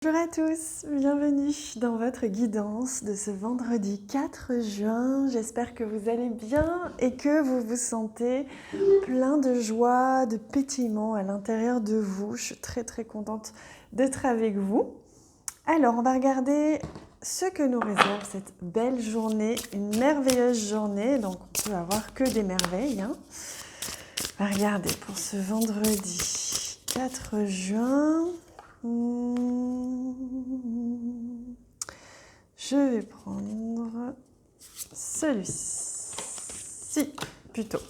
Bonjour à tous, bienvenue dans votre guidance de ce vendredi 4 juin. J'espère que vous allez bien et que vous vous sentez plein de joie, de pétillement à l'intérieur de vous. Je suis très contente d'être avec vous. Alors, on va regarder ce que nous réserve cette belle journée, une merveilleuse journée. Donc, on peut avoir que des merveilles. On va regarder pour ce vendredi 4 juin. Je vais prendre celui-ci plutôt.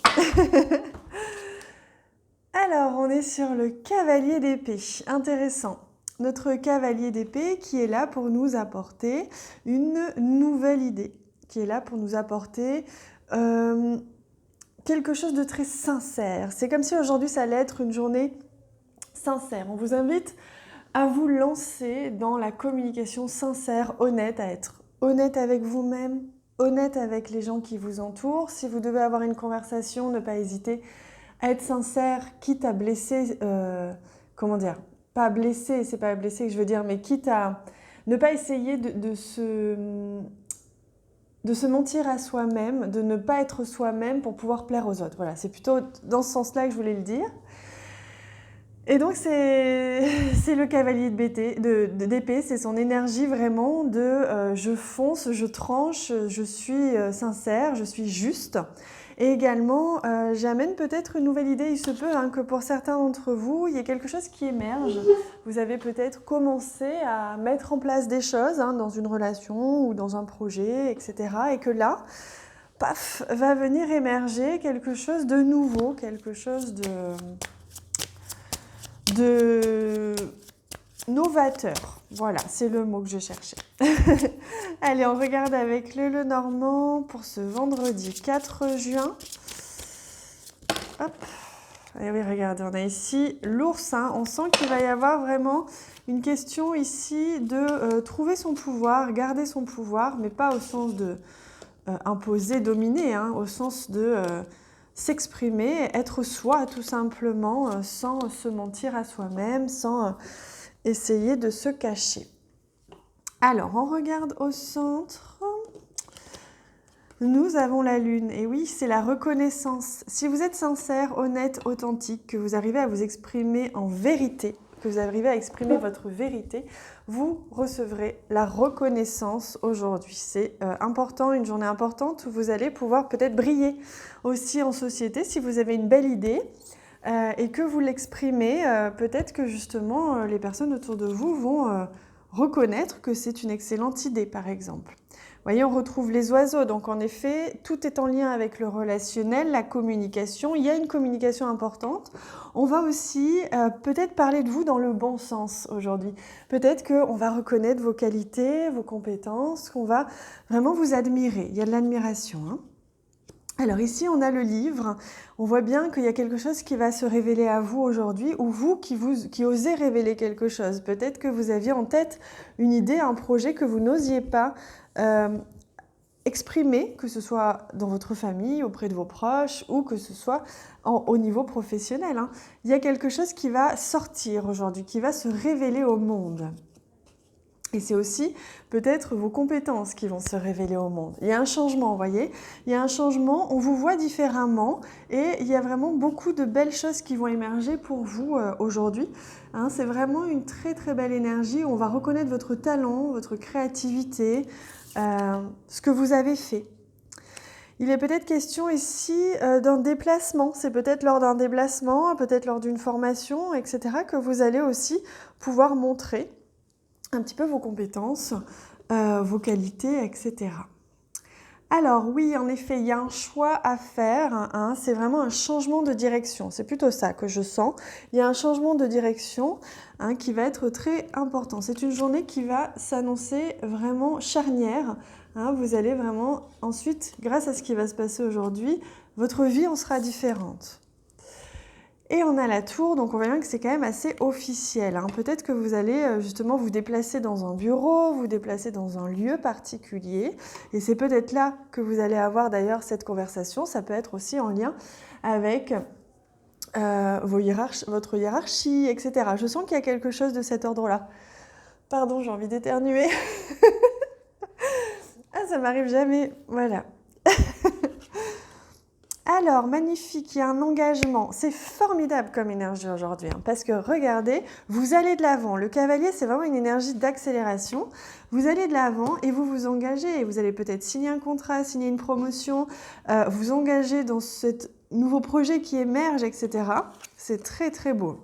Alors, on est sur le cavalier d'épée. Intéressant. Notre cavalier d'épée qui est là pour nous apporter une nouvelle idée, qui est là pour nous apporter quelque chose de très sincère. C'est comme si aujourd'hui ça allait être une journée sincère. On vous invite à vous lancer dans la communication sincère, honnête, à être honnête avec vous-même, honnête avec les gens qui vous entourent. Si vous devez avoir une conversation, ne pas hésiter à être sincère, quitte à blesser, pas blesser, c'est pas blesser que je veux dire, mais quitte à ne pas essayer de se mentir à soi-même, de ne pas être soi-même pour pouvoir plaire aux autres. Voilà, c'est plutôt dans ce sens-là que je voulais le dire. Et donc c'est le cavalier d'épée, c'est son énergie vraiment de je fonce, je tranche, je suis sincère, je suis juste. Et également, j'amène peut-être une nouvelle idée, il se peut que pour certains d'entre vous, il y ait quelque chose qui émerge. Vous avez peut-être commencé à mettre en place des choses dans une relation ou dans un projet, etc. Et que là, paf, va venir émerger quelque chose de nouveau, quelque chose de novateur. Voilà, c'est le mot que je cherchais. Allez, on regarde avec le Lenormand pour ce vendredi 4 juin. Hop. Et oui, regardez, on a ici l'ours. On sent qu'il va y avoir vraiment une question ici de trouver son pouvoir, garder son pouvoir, mais pas au sens de imposer, dominer, au sens de s'exprimer, être soi tout simplement, sans se mentir à soi-même, sans essayer de se cacher. Alors, on regarde au centre. Nous avons la lune, et oui, c'est la reconnaissance. Si vous êtes sincère, honnête, authentique, que vous arrivez à vous exprimer en vérité, que vous arrivez à exprimer votre vérité, vous recevrez la reconnaissance aujourd'hui. C'est important, une journée importante où vous allez pouvoir peut-être briller aussi en société si vous avez une belle idée et que vous l'exprimez. Peut-être que justement les personnes autour de vous vont reconnaître que c'est une excellente idée, par exemple. Vous voyez, on retrouve les oiseaux, donc en effet, tout est en lien avec le relationnel, la communication. Il y a une communication importante. On va aussi peut-être parler de vous dans le bon sens aujourd'hui. Peut-être qu'on va reconnaître vos qualités, vos compétences, qu'on va vraiment vous admirer. Il y a de l'admiration. Alors ici, on a le livre. On voit bien qu'il y a quelque chose qui va se révéler à vous aujourd'hui, ou vous qui osez révéler quelque chose. Peut-être que vous aviez en tête une idée, un projet que vous n'osiez pas exprimer, que ce soit dans votre famille, auprès de vos proches, ou que ce soit au niveau professionnel. Il y a quelque chose qui va sortir aujourd'hui, qui va se révéler au monde. Et c'est aussi peut-être vos compétences qui vont se révéler au monde. Il y a un changement, vous voyez. Il y a un changement, on vous voit différemment et il y a vraiment beaucoup de belles choses qui vont émerger pour vous aujourd'hui. C'est vraiment une très belle énergie où on va reconnaître votre talent, votre créativité, ce que vous avez fait. Il est peut-être question ici d'un déplacement. C'est peut-être lors d'un déplacement, peut-être lors d'une formation, etc. que vous allez aussi pouvoir montrer un petit peu vos compétences, vos qualités, etc. Alors oui, en effet, il y a un choix à faire. C'est vraiment un changement de direction. C'est plutôt ça que je sens. Il y a un changement de direction qui va être très important. C'est une journée qui va s'annoncer vraiment charnière. Vous allez vraiment, ensuite, grâce à ce qui va se passer aujourd'hui, votre vie en sera différente. Et on a la tour, donc on voit bien que c'est quand même assez officiel. Peut-être que vous allez justement vous déplacer dans un bureau, vous déplacer dans un lieu particulier. Et c'est peut-être là que vous allez avoir d'ailleurs cette conversation. Ça peut être aussi en lien avec votre hiérarchie, etc. Je sens qu'il y a quelque chose de cet ordre-là. Pardon, j'ai envie d'éternuer. Ah, ça m'arrive jamais. Voilà. Alors, magnifique, il y a un engagement. C'est formidable comme énergie aujourd'hui, hein, parce que regardez, vous allez de l'avant. Le cavalier, c'est vraiment une énergie d'accélération. Vous allez de l'avant et vous vous engagez. Et vous allez peut-être signer un contrat, signer une promotion, vous engager dans ce nouveau projet qui émerge, etc. C'est très, très beau.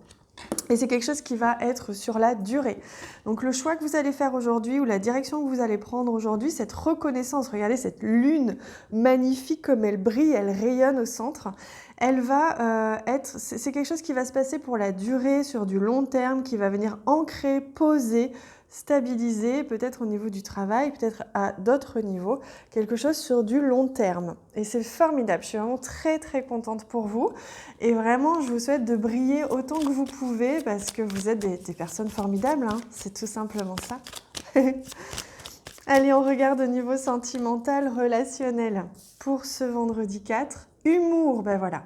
Et c'est quelque chose qui va être sur la durée. Donc le choix que vous allez faire aujourd'hui ou la direction que vous allez prendre aujourd'hui, cette reconnaissance, regardez cette lune magnifique comme elle brille, elle rayonne au centre, elle va c'est quelque chose qui va se passer pour la durée, sur du long terme, qui va venir ancrer, poser, stabiliser, peut-être au niveau du travail, peut-être à d'autres niveaux, quelque chose sur du long terme. Et c'est formidable, je suis vraiment très très contente pour vous. Et vraiment, je vous souhaite de briller autant que vous pouvez parce que vous êtes des personnes formidables, hein. C'est tout simplement ça. Allez, on regarde au niveau sentimental, relationnel pour ce vendredi 4. Humour, ben voilà.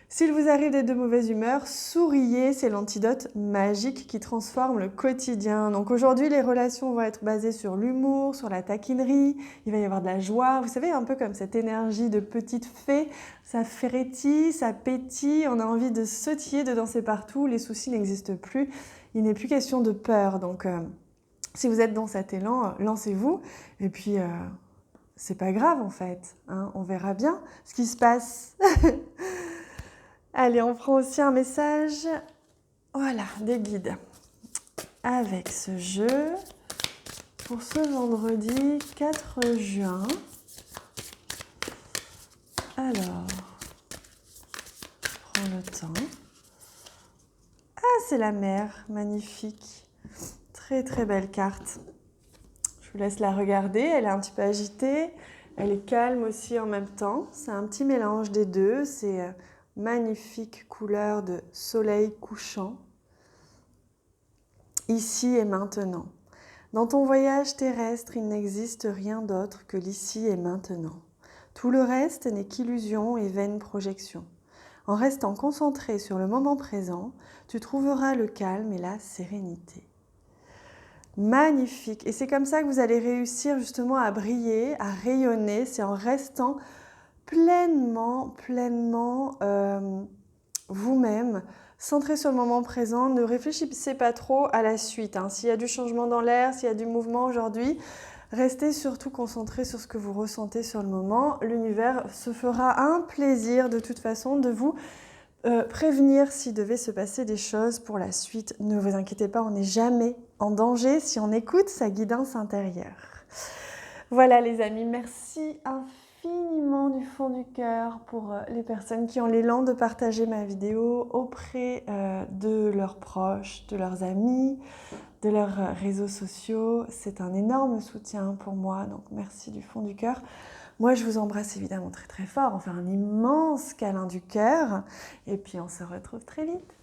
S'il vous arrive d'être de mauvaise humeur, souriez, c'est l'antidote magique qui transforme le quotidien. Donc aujourd'hui, les relations vont être basées sur l'humour, sur la taquinerie, il va y avoir de la joie. Vous savez, un peu comme cette énergie de petite fée, ça frétille, ça pétille, on a envie de sautiller, de danser partout, les soucis n'existent plus, il n'est plus question de peur. Donc si vous êtes dans cet élan, lancez-vous et puis c'est pas grave en fait, hein, on verra bien ce qui se passe. Allez, on prend aussi un message, voilà, des guides. Avec ce jeu, pour ce vendredi 4 juin. Alors, prends le temps. Ah, c'est la mer, magnifique. Très très belle carte. Je vous laisse la regarder, elle est un petit peu agitée. Elle est calme aussi en même temps. C'est un petit mélange des deux. C'est magnifique couleur de soleil couchant. Ici et maintenant. Dans ton voyage terrestre, il n'existe rien d'autre que l'ici et maintenant. Tout le reste n'est qu'illusion et vaine projection. En restant concentré sur le moment présent, tu trouveras le calme et la sérénité. Magnifique. Et c'est comme ça que vous allez réussir justement à briller, à rayonner. C'est en restant pleinement vous-même, centré sur le moment présent. Ne réfléchissez pas trop à la suite, hein. S'il y a du changement dans l'air, s'il y a du mouvement aujourd'hui, restez surtout concentré sur ce que vous ressentez sur le moment. L'univers se fera un plaisir de toute façon de vous prévenir s'il devait se passer des choses pour la suite. Ne vous inquiétez pas, on n'est jamais en danger si on écoute sa guidance intérieure. Voilà les amis, merci infiniment du fond du cœur pour les personnes qui ont l'élan de partager ma vidéo auprès de leurs proches, de leurs amis, de leurs réseaux sociaux. C'est un énorme soutien pour moi, donc merci du fond du cœur. Moi, je vous embrasse évidemment très très fort. On fait un immense câlin du cœur et puis on se retrouve très vite.